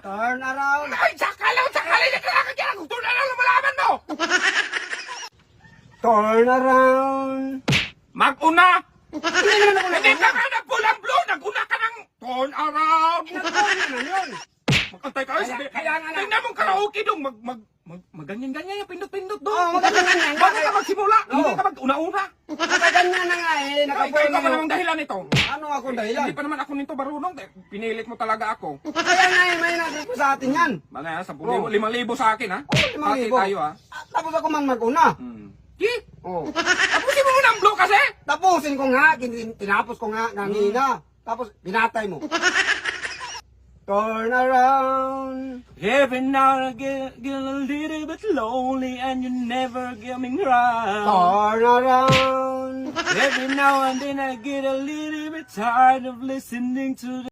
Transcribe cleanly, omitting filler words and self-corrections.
Turn around. Ay, sakalaw, sakalay na kailangan kung turn around na malaman mo! Turn around. Mag-una! Hindi naman ako Hindi ka nag-una. nga nag-pulang blue! Nag-una ka ng turn around! Nag-turn naman yun. Magkantay ka, Kaya nga na. tingnan mong karaoke dong, maganyan-ganyan yung pindot-pindot dong. Oo, maganda-ganyan. Bago ka magsimula, hindi Oo. ka mag-una-una. Nakaganyan na nga eh. Ikaw Nakapulo pa na namang dahilan nito. Ano akong dahilan? Hindi pa naman ako nito marunong. Pinilit mo talaga ako. Kaya nga eh, may natin ko sa atin yan. Mga 10,000, Oo. 5,000 sa akin ha. Oo, 5,000. Pati tayo ha. Tapos ako man mag-una. Ki? Oh. Tapusin mo muna ang blue kasi. Tapusin ko nga, tinapos ko nga kanina. Tapos binatay mo. Turn around. Every now and again, get a little bit lonely and you never get me right. Turn around. Every now and then I get a little bit tired of listening to the